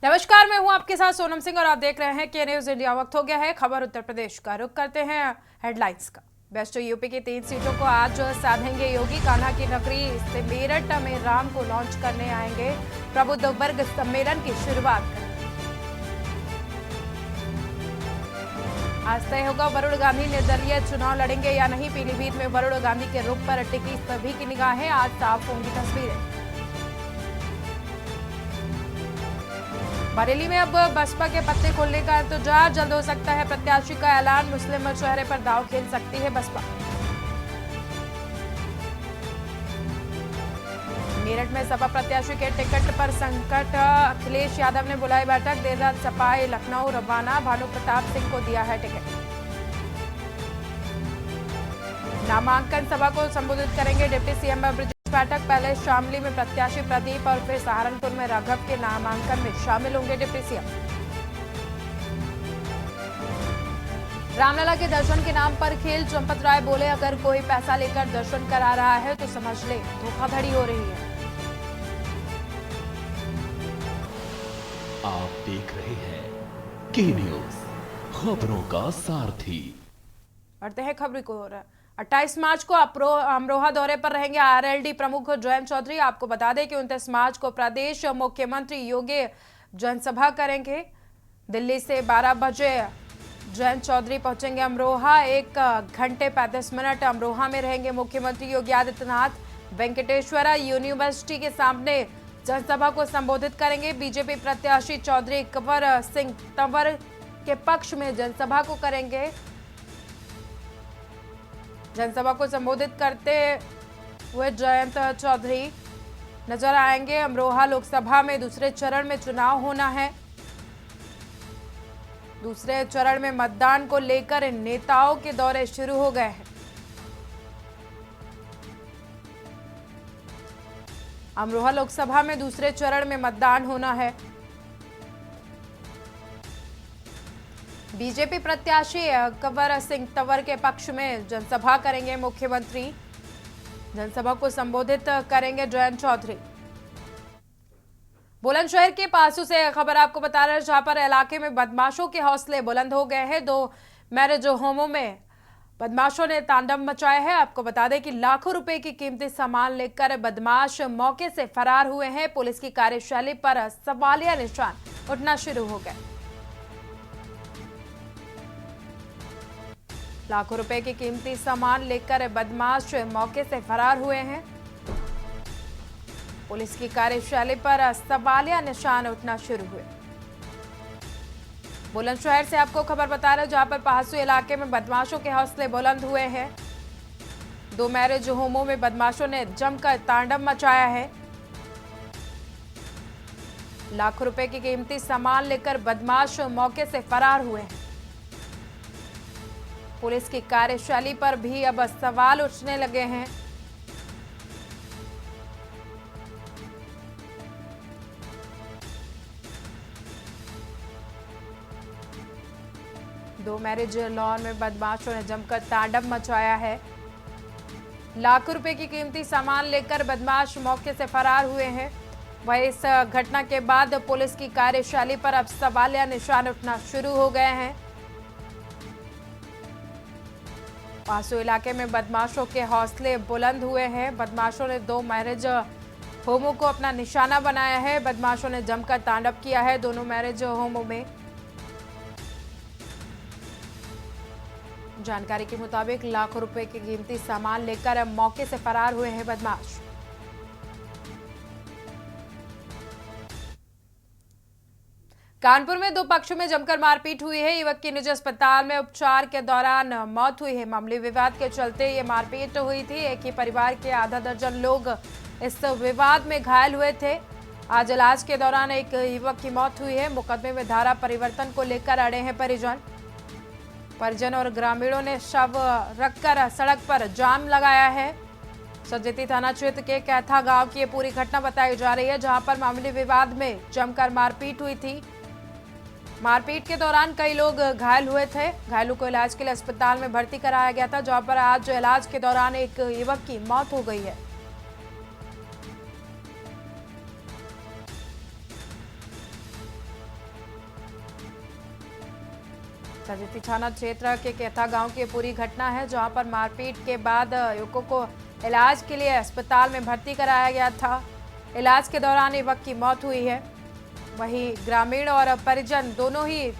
नमस्कार, मैं हूं आपके साथ सोनम सिंह और आप देख रहे हैं के न्यूज इंडिया। वक्त हो गया है खबर उत्तर प्रदेश का। रुख करते हैं हेडलाइंस का। बेस्ट यूपी की 3 सीटों को आज साधेंगे योगी। कान्हा की नगरी से मेरठ में राम को लॉन्च करने आएंगे। प्रबुद्ध वर्ग सम्मेलन की शुरुआत करेंगे। आज तय होगा वरुण गांधी निर्दलीय चुनाव लड़ेंगे या नहीं। पीलीभीत में वरुण गांधी के रुख पर टिकी सभी की निगाहें। आज साफ होंगी तस्वीरें। बरेली में अब बसपा के पत्ते खोलने का इंतजार। जल्द हो सकता है प्रत्याशी का ऐलान। मुस्लिम चेहरे पर दांव खेल सकती है बसपा। मेरठ में सपा प्रत्याशी के टिकट पर संकट। अखिलेश यादव ने बुलाई बैठक। देर रात सपा लखनऊ रवाना। भानु प्रताप सिंह को दिया है टिकट। नामांकन सभा को संबोधित करेंगे डिप्टी सीएम ब्रजेश पाठक। पहले शामली में प्रत्याशी प्रदीप और फिर सहारनपुर में राघव के नामांकन में शामिल होंगे डिप्टी सीएम। रामलला के दर्शन के नाम पर खेल। चंपत राय बोले, अगर कोई पैसा लेकर दर्शन करा रहा है तो समझ ले धोखाधड़ी हो रही है। आप देख रहे हैं के न्यूज, खबरों का सारथी। बढ़ते हैं खबरी को। 28 मार्च को अमरोहा दौरे पर रहेंगे आरएलडी प्रमुख जयंत चौधरी। आपको बता दें कि 29 मार्च को प्रदेश मुख्यमंत्री योगी जनसभा करेंगे। दिल्ली से 12 बजे जयंत चौधरी पहुंचेंगे अमरोहा। 1 घंटे 35 मिनट अमरोहा में रहेंगे मुख्यमंत्री योगी आदित्यनाथ। वेंकटेश्वरा यूनिवर्सिटी के सामने जनसभा को संबोधित करेंगे। बीजेपी प्रत्याशी चौधरी कंवर सिंह तंवर के पक्ष में जनसभा को करेंगे। जनसभा को संबोधित करते हुए जयंत चौधरी नजर आएंगे। अमरोहा लोकसभा में दूसरे चरण में चुनाव होना है। दूसरे चरण में मतदान को लेकर नेताओं के दौरे शुरू हो गए हैं। अमरोहा लोकसभा में दूसरे चरण में मतदान होना है। बीजेपी प्रत्याशी कंवर सिंह तंवर के पक्ष में जनसभा करेंगे मुख्यमंत्री। जनसभा को संबोधित करेंगे जयंत चौधरी। बुलंदशहर के पासू से खबर आपको बता रहे हैं, जहां पर इलाके में बदमाशों के हौसले बुलंद हो गए हैं। 2 मैरिज होमों में बदमाशों ने तांडव मचाया है। आपको बता दें कि लाखों रुपए की कीमती सामान लेकर बदमाश मौके से फरार हुए हैं। पुलिस की कार्यशैली पर सवालिया निशान उठना शुरू हो गए। लाखों रुपए की कीमती सामान लेकर बदमाश मौके से फरार हुए हैं। पुलिस की कार्यशैली पर सवालिया निशान उठना शुरू हुए। बुलंदशहर से आपको खबर बता रहे हैं, जहां पर पहासू इलाके में बदमाशों के हौसले बुलंद हुए हैं। 2 मैरिज होमों में बदमाशों ने जमकर तांडव मचाया है। लाखों रुपए की कीमती सामान लेकर बदमाश मौके से फरार हुए हैं। पुलिस की कार्यशैली पर भी अब सवाल उठने लगे हैं। दो मैरिज लॉन में बदमाशों ने जमकर तांडव मचाया है। लाखों रुपए की कीमती सामान लेकर बदमाश मौके से फरार हुए हैं। वहीं इस घटना के बाद पुलिस की कार्यशैली पर अब सवालिया निशान उठना शुरू हो गए हैं। पासू इलाके में बदमाशों के हौसले बुलंद हुए हैं। बदमाशों ने 2 मैरिज होमों को अपना निशाना बनाया है। बदमाशों ने जमकर तांडव किया है दोनों मैरिज होमों में। जानकारी के मुताबिक लाखों रुपए की कीमती सामान लेकर मौके से फरार हुए हैं बदमाश। कानपुर में 2 पक्षों में जमकर मारपीट हुई है। युवक की निजी अस्पताल में उपचार के दौरान मौत हुई है। मामूली विवाद के चलते ये मारपीट हुई थी। एक ही परिवार के आधा दर्जन लोग इस विवाद में घायल हुए थे। आज इलाज के दौरान एक युवक की मौत हुई है। मुकदमे में धारा परिवर्तन को लेकर अड़े हैं परिजन और ग्रामीणों ने शव रखकर सड़क पर जाम लगाया है। सजेती थाना क्षेत्र के कैथा गांव की ये पूरी घटना बताई जा रही है, जहां पर मामूली विवाद में जमकर मारपीट हुई थी। मारपीट के दौरान कई लोग घायल हुए थे। घायलों को इलाज के लिए अस्पताल में भर्ती कराया गया था, जहां पर आज इलाज के दौरान एक युवक की मौत हो गई है। सजेती थाना क्षेत्र के केथा गांव की पूरी घटना है, जहां पर मारपीट के बाद युवकों को इलाज के लिए अस्पताल में भर्ती कराया गया था। इलाज के दौरान युवक की मौत हुई है। वहीं ग्रामीण और परिजन दोनों ही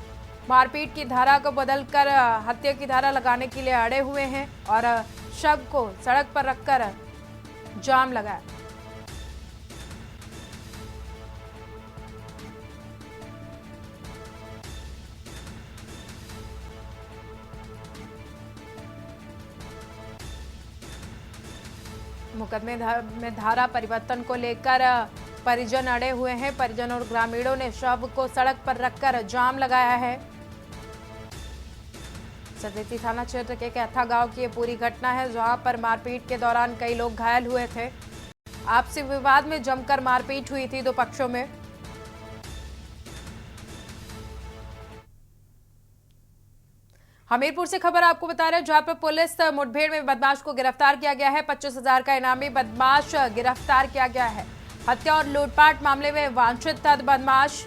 मारपीट की धारा को बदलकर हत्या की धारा लगाने के लिए अड़े हुए हैं और शव को सड़क पर रखकर जाम लगाया। मुकदमे में धारा परिवर्तन को लेकर परिजन अड़े हुए हैं। परिजन और ग्रामीणों ने शव को सड़क पर रखकर जाम लगाया है। सजेती थाना क्षेत्र के कैथा गांव की ये पूरी घटना है, जहां पर मारपीट के दौरान कई लोग घायल हुए थे। आपसी विवाद में जमकर मारपीट हुई थी दो पक्षों में। हमीरपुर से खबर आपको बता रहे हैं, जहां पर पुलिस मुठभेड़ में बदमाश को गिरफ्तार किया गया है। 25,000 का इनामी बदमाश गिरफ्तार किया गया है। हत्या और लूटपाट मामले में वांछित था बदमाश।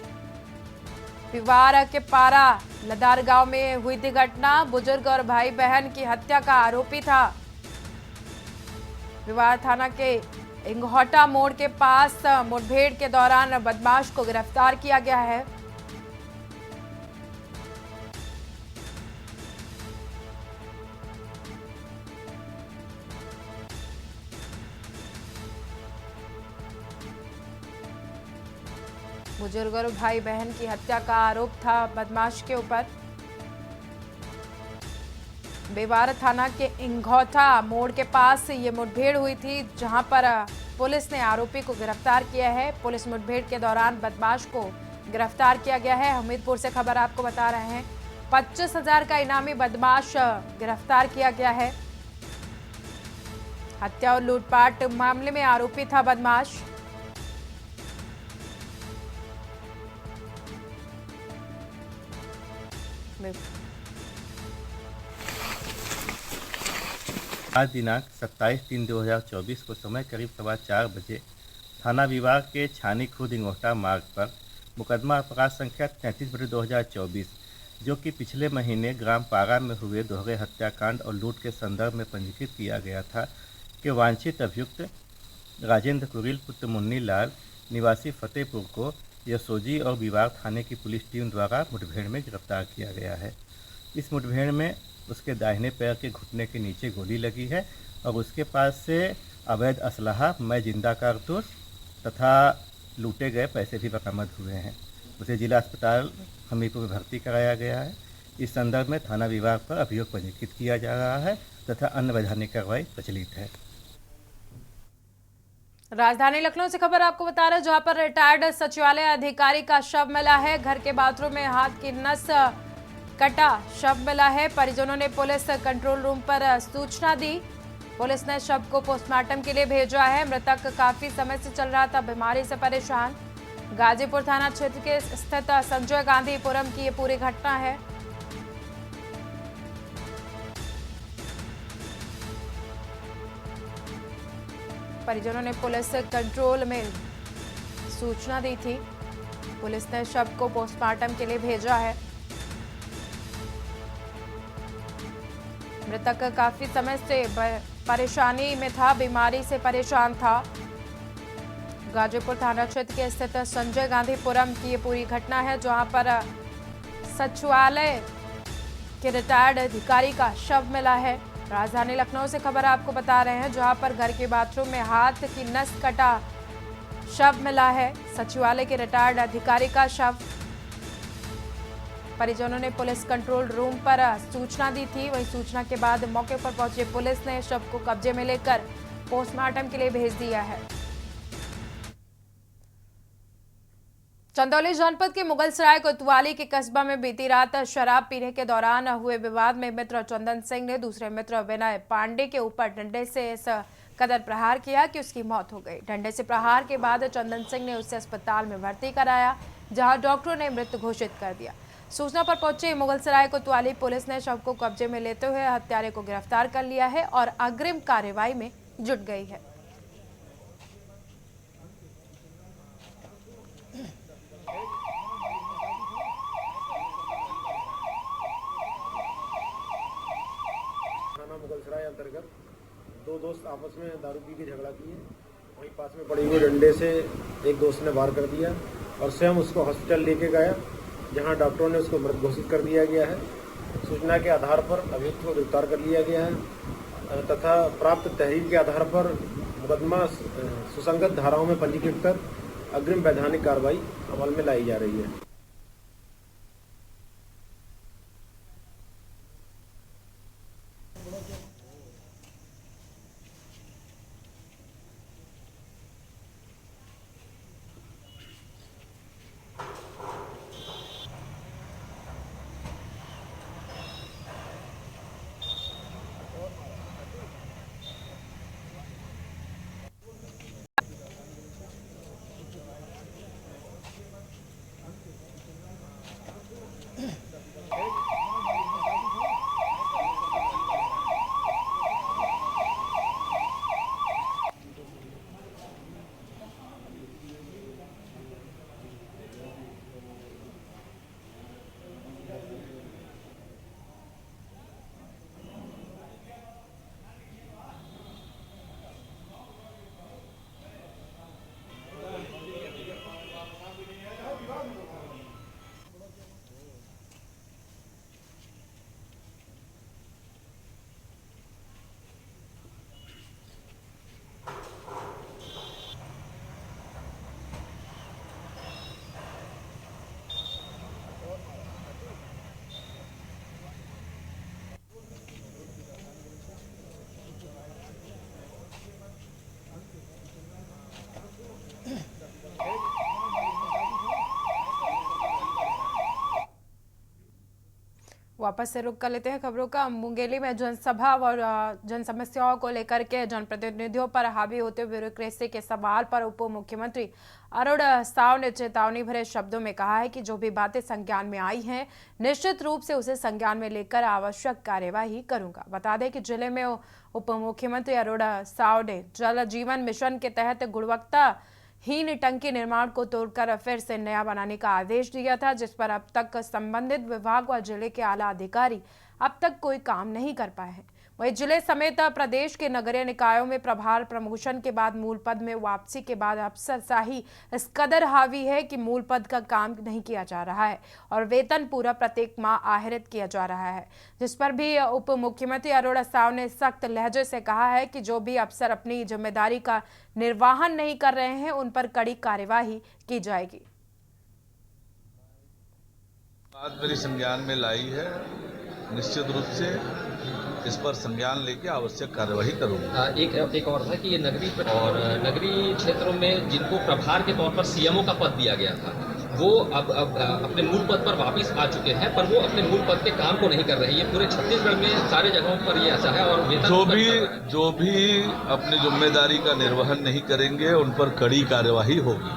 पिवार के पारा लदार गांव में हुई थी घटना। बुजुर्ग और भाई बहन की हत्या का आरोपी था। पिवार थाना के इंघोटा मोड़ के पास मुठभेड़ के दौरान बदमाश को गिरफ्तार किया गया है। बुजुर्ग और भाई बहन की हत्या का आरोप था बदमाश के ऊपर। बेवार थाना के इंघौटा मोड़ के पास ये मुठभेड़ हुई थी, जहां पर पुलिस ने आरोपी को गिरफ्तार किया है। पुलिस मुठभेड़ के दौरान बदमाश को गिरफ्तार किया गया है। हमीरपुर से खबर आपको बता रहे हैं, 25,000 का इनामी बदमाश गिरफ्तार किया गया है। हत्या और लूटपाट मामले में आरोपी था बदमाश। आज दिनांक 27/3/2024 को समय करीब 4:15 बजे थाना विभाग के छानी खुर्द इंगोटा मार्ग पर मुकदमा अपराध संख्या 33/2024 जो कि पिछले महीने ग्राम पारा में हुए दोहरे हत्याकांड और लूट के संदर्भ में पंजीकृत किया गया था कि वांछित अभियुक्त राजेंद्र कुरिल पुत्र मुन्नी लाल निवासी फतेहपुर को यशोजी और विभाग थाने की पुलिस टीम द्वारा मुठभेड़ में गिरफ्तार किया गया है। इस मुठभेड़ में उसके दाहिने पैर के घुटने के नीचे गोली लगी है और उसके पास से अवैध असलहा मैं जिंदा कारतूस तथा लूटे गए पैसे भी बरामद हुए हैं। उसे जिला अस्पताल हमीरपुर में भर्ती कराया गया है। इस संदर्भ में थाना विभाग पर अभियोग पंजीकृत किया जा रहा है तथा अन्य वैधानिक कार्रवाई प्रचलित है। राजधानी लखनऊ से खबर आपको बता रहे हैं, जहां पर रिटायर्ड सचिवालय अधिकारी का शव मिला है। घर के बाथरूम में हाथ की नस कटा शव मिला है। परिजनों ने पुलिस कंट्रोल रूम पर सूचना दी। पुलिस ने शव को पोस्टमार्टम के लिए भेजा है। मृतक काफी समय से चल रहा था बीमारी से परेशान। गाजीपुर थाना क्षेत्र के स्थित संजय गांधीपुरम की ये पूरी घटना है। परिजनों ने पुलिस कंट्रोल में सूचना दी थी। पुलिस ने शव को पोस्टमार्टम के लिए भेजा है। मृतक काफी समय से परेशानी में था, बीमारी से परेशान था। गाजीपुर थाना क्षेत्र के स्थित संजय गांधीपुरम की ये पूरी घटना है, जहां पर सचिवालय के रिटायर्ड अधिकारी का शव मिला है। राजधानी लखनऊ से खबर आपको बता रहे हैं, जहां पर घर के बाथरूम में हाथ की नस कटा शव मिला है। सचिवालय के रिटायर्ड अधिकारी का शव। परिजनों ने पुलिस कंट्रोल रूम पर सूचना दी थी। वहीं सूचना के बाद मौके पर पहुंची पुलिस ने शव को कब्जे में लेकर पोस्टमार्टम के लिए भेज दिया है। चंदौली जनपद के मुगलसराय कोतवाली के कस्बा में बीती रात शराब पीने के दौरान हुए विवाद में मित्र चंदन सिंह ने दूसरे मित्र विनय पांडे के ऊपर डंडे से इस कदर प्रहार किया कि उसकी मौत हो गई। डंडे से प्रहार के बाद चंदन सिंह ने उसे अस्पताल में भर्ती कराया, जहां डॉक्टरों ने मृत घोषित कर दिया। सूचना पर पहुंची मुगलसराय कोतवाली पुलिस ने शव को कब्जे में लेते हुए हत्यारे को गिरफ्तार कर लिया है और अग्रिम कार्रवाई में जुट गई है। अंतर्गत दो दोस्त आपस में दारू पी के झगड़ा किए। वहीं पास में पड़ी हुई डंडे से एक दोस्त ने वार कर दिया और स्वयं उसको हॉस्पिटल लेके गया, जहां डॉक्टरों ने उसको मृत घोषित कर दिया गया है। सूचना के आधार पर अभियुक्त को गिरफ्तार कर लिया गया है तथा प्राप्त तहरीर के आधार पर मुकदमा सुसंगत धाराओं में पंजीकृत कर अग्रिम वैधानिक कार्रवाई अमल में लाई जा रही है। वापस से रुक कर लेते हैं खबरों का। मुंगेली में जनसभा और जन समस्याओं को लेकर के जनप्रतिनिधियों पर हावी होते ब्यूरोक्रेसी के सवाल पर उप मुख्यमंत्री अरुण साव ने चेतावनी भरे शब्दों में कहा है कि जो भी बातें संज्ञान में आई हैं निश्चित रूप से उसे संज्ञान में लेकर आवश्यक कार्यवाही करूंगा। बता दें कि जिले में उप मुख्यमंत्री अरुण साव ने जल जीवन मिशन के तहत गुणवत्ता हीन टंकी निर्माण को तोड़कर फिर से नया बनाने का आदेश दिया था, जिस पर अब तक संबंधित विभाग व जिले के आला अधिकारी अब तक कोई काम नहीं कर पाए हैं। वहीं जिले समेत प्रदेश के नगरीय निकायों में प्रभार प्रमोशन के बाद मूल पद में वापसी के बाद अफसरशाही इस कदर हावी है कि मूल पद का काम नहीं किया जा रहा है और वेतन पूरा प्रत्येक माह आहरित किया जा रहा है, जिस पर भी उप मुख्यमंत्री अरुण साव ने सख्त लहजे से कहा है कि जो भी अफसर अपनी जिम्मेदारी का निर्वहन नहीं कर रहे हैं उन पर कड़ी कार्यवाही की जाएगी। बात मेरी संज्ञान में लाई है, निश्चित रूप से इस पर संज्ञान लेके आवश्यक कार्यवाही करूंगा। एक और था कि ये नगरीय क्षेत्रों में जिनको प्रभार के तौर पर सीएमओ का पद दिया गया था वो अब अपने मूल पद पर वापस आ चुके हैं, पर वो अपने मूल पद के काम को नहीं कर रहे। ये पूरे छत्तीसगढ़ में सारे जगहों पर ये ऐसा है और जो भी अपनी जिम्मेदारी का निर्वहन नहीं करेंगे उन पर कड़ी कार्यवाही होगी।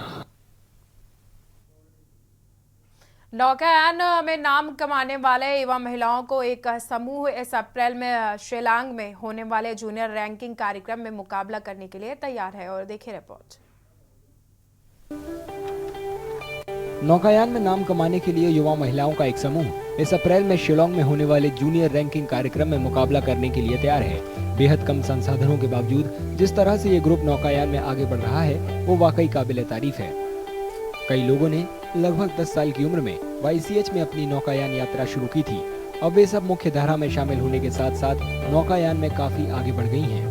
नौकायान में नाम कमाने वाले युवा महिलाओं को एक समूह इस अप्रैल में शिलांग में होने वाले जूनियर रैंकिंग कार्यक्रम में मुकाबला करने के लिए तैयार है। और देखिए रिपोर्ट। नौकायान में नाम कमाने के लिए युवा महिलाओं का एक समूह इस अप्रैल में शिलांग में होने वाले जूनियर रैंकिंग कार्यक्रम में मुकाबला करने के लिए तैयार है। बेहद कम संसाधनों के बावजूद जिस तरह से ये ग्रुप नौकायान में आगे बढ़ रहा है वो वाकई काबिल तारीफ है। कई लोगों ने लगभग 10 साल की उम्र में YCH में अपनी नौकायान यात्रा शुरू की थी। अब वे सब मुख्य धारा में शामिल होने के साथ साथ नौकायान में काफी आगे बढ़ गई हैं।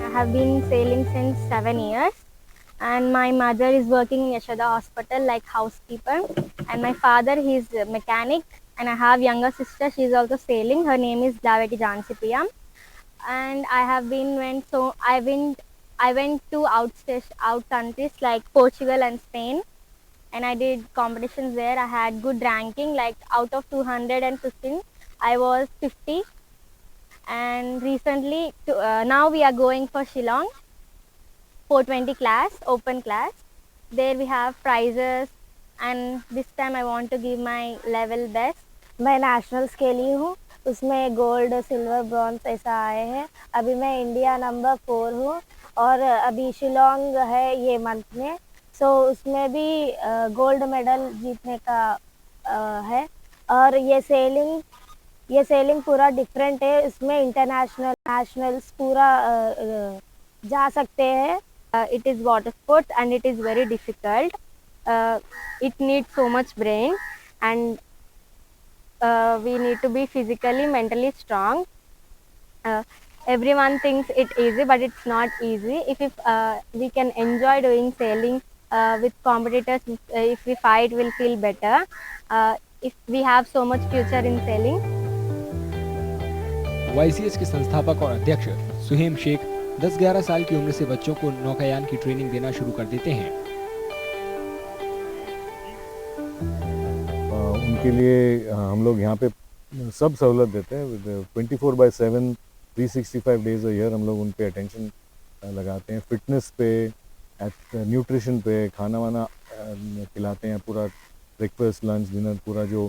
I have been sailing since 7 years and my mother is working in Yashoda Hospital like housekeeper and my father he is a mechanic and I have younger sister, she is also sailing, her name is Daveti Jansi Priyam and I went to out countries like Portugal and Spain and I did competitions there. I had good ranking, like out of 215 I was 50 and recently now we are going for Shillong 420 class, open class. There we have prizes and this time I want to give my level best. मैं nationals खेली हूँ, उसमें gold silver bronze ऐसा आए हैं। अभी मैं India number 4 हूँ और अभी शिलोंग है ये मंथ में, सो उसमें भी गोल्ड मेडल जीतने का है। और ये सेलिंग ये सेलिंग पूरा डिफरेंट है, इसमें इंटरनेशनल नेशनल्स पूरा जा सकते हैं। It is water sports and it is very difficult, it need so much brain and we need to be physically mentally strong. Everyone thinks it easy, but it's not easy. If we can enjoy doing sailing with competitors, if we fight, we'll feel better. If we have so much future in sailing. YCS के संस्थापक और अध्यक्ष सुहेम शेख 10-11 साल की उम्र से बच्चों को नौकायान की ट्रेनिंग देना शुरू कर देते हैं। उनके लिए हम लोग यहाँ पे सब सहूलत देते हैं। 24/7 365 डेज अ ईयर हम लोग उन पे अटेंशन लगाते हैं। फिटनेस पे, न्यूट्रिशन पे, खाना वाना खिलाते हैं, पूरा ब्रेकफास्ट लंच डिनर पूरा जो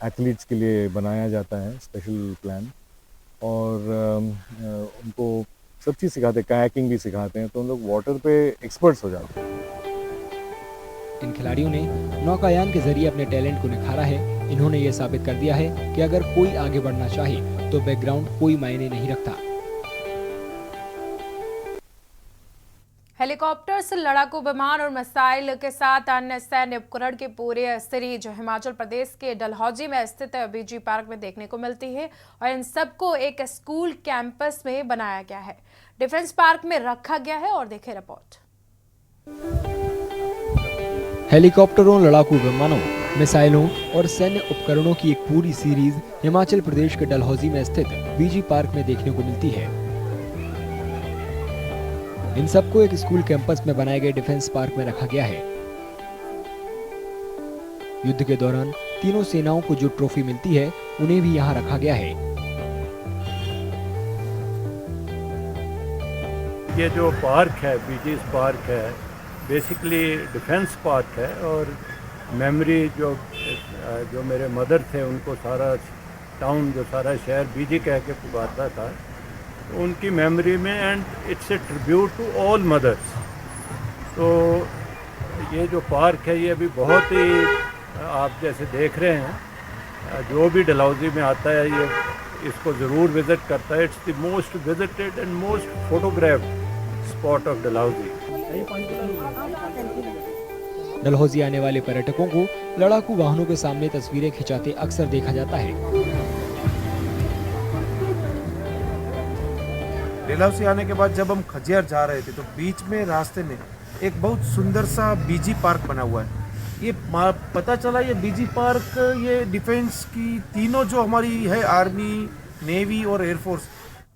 एथलीट्स के लिए बनाया जाता है स्पेशल प्लान, और उनको सब चीज़ सिखाते हैं, कायाकिंग भी सिखाते हैं, तो उन लोग वाटर पे एक्सपर्ट्स हो जाते हैं। इन खिलाड़ियों ने नौकायान के जरिए अपने टैलेंट को निखारा है। इन्होंने ये साबित कर दिया है कि अगर कोई आगे बढ़ना चाहे तो बैकग्राउंड कोई मायने नहीं रखता। हेलीकॉप्टर्स, लड़ाकू विमान और मिसाइल के साथ अन्य सैन्य उपकरण की पूरी सीरीज हिमाचल प्रदेश के डलहौजी में स्थित बीजी पार्क में देखने को मिलती है और इन सबको एक स्कूल कैंपस में बनाया गया है, डिफेंस पार्क में रखा गया है। और देखें रिपोर्ट। हेलीकॉप्टरों, लड़ाकू विमानों, मिसाइलों और सैन्य उपकरणों की एक पूरी सीरीज हिमाचल प्रदेश के डलहौजी में स्थित बीजी पार्क में देखने को मिलती है। इन सबको एक स्कूल कैंपस में बनाए गए डिफेंस पार्क में रखा गया है। युद्ध के दौरान तीनों सेनाओं को जो ट्रॉफी मिलती है उन्हें भी यहाँ रखा गया है। ये जो पार्क है, बीजीज पार्क है, बेसिकली डिफेंस पार्क है। और मेमोरी जो मेरे मदर थे, उनको सारा टाउन, जो सारा शहर बीजी कह के पुकारता था, तो उनकी मेमोरी में, and it's a tribute to all mothers. तो ये जो पार्क है, ये अभी बहुत ही, आप जैसे देख रहे हैं, जो भी डलहौजी में आता है ये इसको ज़रूर विज़िट करता है। It's the most visited and most photographed spot of Dalhousie. Dalhousie आने वाले पर्यटकों को लड़ाकू वाहनों के सामने तस्वीरें खिंचाते अक्सर देखा जाता है। डलहौजी आने के बाद जब हम खजियार जा रहे थे तो बीच में रास्ते में एक बहुत सुंदर सा बीजी पार्क बना हुआ है। ये पता चला ये बीजी पार्क ये डिफेंस की तीनों जो हमारी है, आर्मी, नेवी और एयरफोर्स,